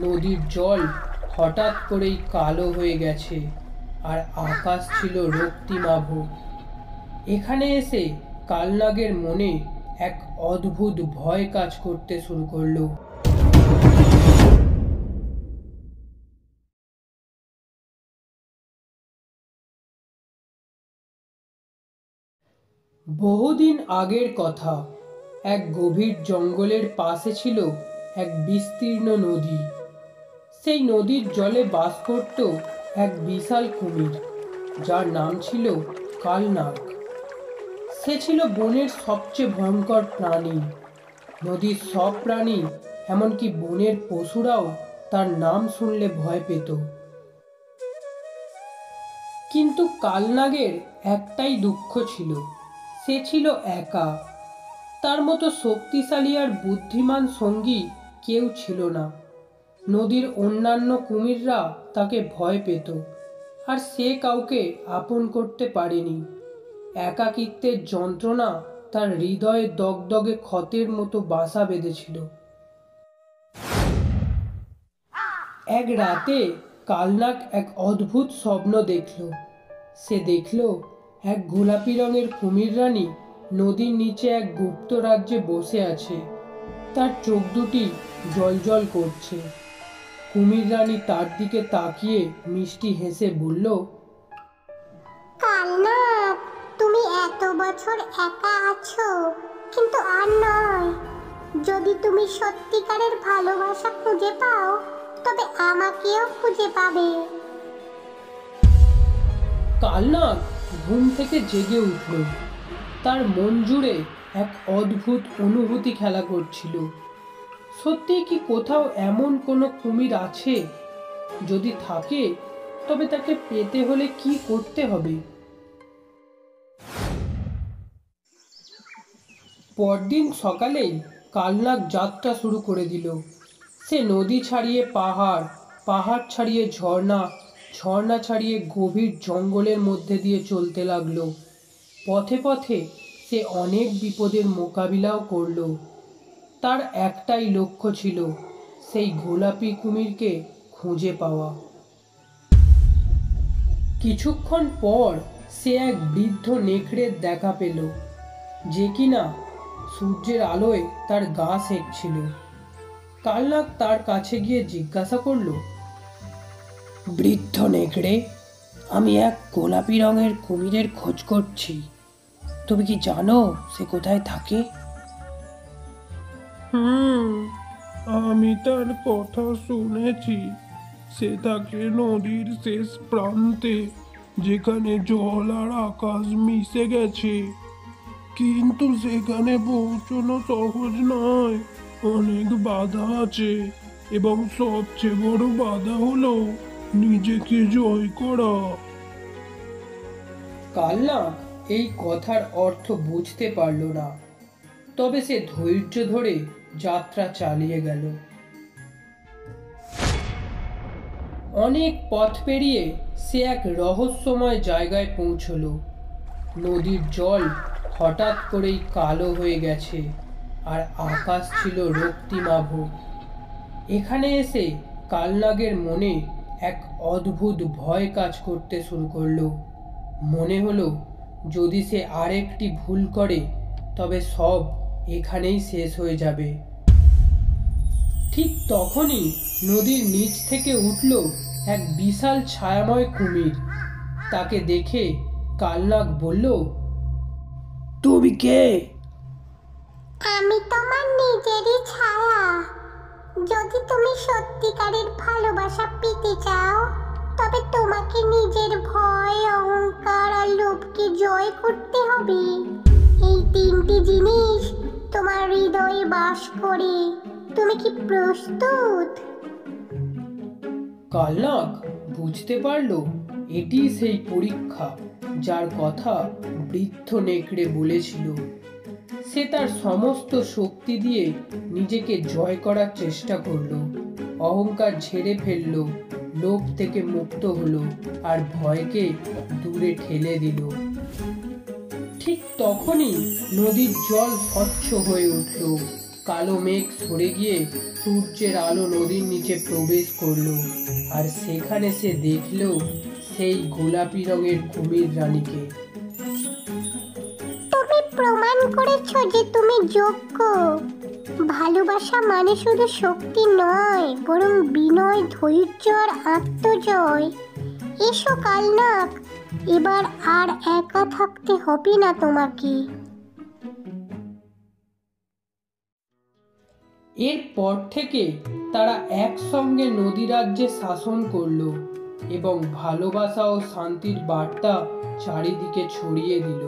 নদীর জল হঠাৎ করেই কালো হয়ে গেছে আর আকাশ ছিল রক্তিমাভ। এখানে এসে কালনাগের মনে এক অদ্ভুত ভয় কাজ করতে শুরু করলো। বহুদিন আগের কথা, এক গভীর জঙ্গলের পাশে ছিল এক বিস্তীর্ণ নদী। সেই নদীর জলে বাস করত এক বিশাল কুমির, যার নাম ছিল কালনাগ। সে ছিল বনের সবচেয়ে ভয়ঙ্কর প্রাণী। নদীর সব প্রাণী, এমনকি বনের পশুরাও তার নাম শুনলে ভয় পেত। কিন্তু কালনাগের একটাই দুঃখ ছিল, সে ছিল একা। তার মতো শক্তিশালী আর বুদ্ধিমান সঙ্গী কেউ ছিল না। নদীর অন্যান্য কুমিররা তাকে ভয় পেত, আর সে কাউকে আপন করতে পারেনি। একাকিত্বের যন্ত্রণা তার হৃদয়ে দগদগে ক্ষতের মতো বাসা বেঁধেছিল। এক রাতে কালনাগ এক অদ্ভুত স্বপ্ন দেখল। সে দেখল এক গোলাপি রঙের কুমির রানী নদীর নিচে এক গুপ্ত রাজ্যে বসে আছে। তার চোখ দুটি জ্বলজ্বল করছে। কুমির রানী তার দিকে তাকিয়ে মিষ্টি হেসে বলল, কালনাগ, তুমি এত বছর একা আছো, কিন্তু আর নয়। যদি তুমি সত্যিকারের ভালোবাসা খুঁজে পাও, তবে আমাকেও খুঁজে পাবে। কালনাগ ঘুম থেকে জেগে উঠল। তার মন জুড়ে এক অদ্ভুত অনুভূতি খেলা করছিল। সত্যিই কি কোথাও এমন কোনো কুমির আছে? যদি থাকে, তবে তাকে পেতে হলে কি করতে হবে? পরদিন সকালেই কালনাগ যাত্রা শুরু করে দিল। সে নদী ছাড়িয়ে পাহাড়, পাহাড় ছাড়িয়ে ঝর্ণা, ঝর্ণা ছাড়িয়ে গভীর জঙ্গলের মধ্যে দিয়ে চলতে লাগলো। পথে পথে সে অনেক বিপদের মোকাবিলাও করল। তার একটাই লক্ষ্য ছিল, সেই গোলাপি কুমিরকে খুঁজে পাওয়া। কিছুক্ষণ পর সে এক বৃদ্ধ নেকড়ের দেখা পেল, যে কিনা সূর্যের আলোয় তার গা সেঁকছিল। কালনাগ তার কাছে গিয়ে জিজ্ঞাসা করল, বৃদ্ধ নেকড়ে, আমি এক গোলাপি রঙের কুমিরের খোঁজ করছি। তুমি কি জানো সে কোথায় থাকে? আমি তার কথা শুনেছি। সে থাকে নদীর শেষ প্রান্তে, যেখানে জল আর আকাশ মিশে গেছে। কিন্তু সেখানে পৌঁছানো সহজ নয়, অনেক বাধা আছে, এবং সবচেয়ে বড় বাধা হলো নিজেকে জয় করা। কালনাগ এই কথার অর্থ বুঝতে পারল না, তবে সে ধৈর্য ধরে যাত্রা চালিয়ে গেল। অনেক পথ পেরিয়ে সে এক রহস্যময় জায়গায় পৌঁছল। নদীর জল হঠাৎ করেই কালো হয়ে গেছে আর আকাশ ছিল রক্তিমাভ। এখানে এসে কালনাগের মনে এক অদ্ভুত ভয় কাজ করতে শুরু করলো। মনে হলো, যদি সে আরেকটি ভুল করে, তবে সব এখানেই শেষ হয়ে যাবে। ঠিক তখনই নদীর নিচ থেকে উঠল এক বিশাল ছায়াময় কুমির। তাকে দেখে কালনাগ বলল, তুমি কে? আমি তোমার নিজেরই ছায়া। যদি তুমি সত্যিকারের ভালোবাসা পেতে চাও, তবে তোমাকে নিজের ভয়, অহংকার আর লোভকে জয় করতে হবে। এই তিনটি জিনিস তোমার হৃদয়ে বাস করে। তুমি কি প্রস্তুত? কালনাগ বুঝতে পারল, এটি সেই পরীক্ষা যার কথা বৃদ্ধ নেকড়ে বলেছিল। সে তার সমস্ত শক্তি দিয়ে নিজেকে জয় করার চেষ্টা করল। অহংকার ঝেড়ে ফেলল, লোভ থেকে মুক্ত হলো, আর ভয়কে দূরে ঠেলে দিল। ঠিক তখনই নদীর জল স্বচ্ছ হয়ে উঠল। কালো মেঘ সরে গিয়ে সূর্যের আলো নদীর নিচে প্রবেশ করলো, আর সেখানে সে দেখলো সেই গোলাপি রঙের কুমির রানীকে। তুমি প্রমাণ করেছো যে তুমি যোগ্য। ভালোবাসা মানে শুধু শক্তি নয়, বরং বিনয়, ধৈর্য আর আত্মজয়। এসো কালনাগ, এবার আর একা থাকতে হবে না তোমাকে। এরপর থেকে তারা একসঙ্গে নদী রাজ্যে শাসন করলো এবং ভালোবাসা ও শান্তির বার্তা চারিদিকে ছড়িয়ে দিল।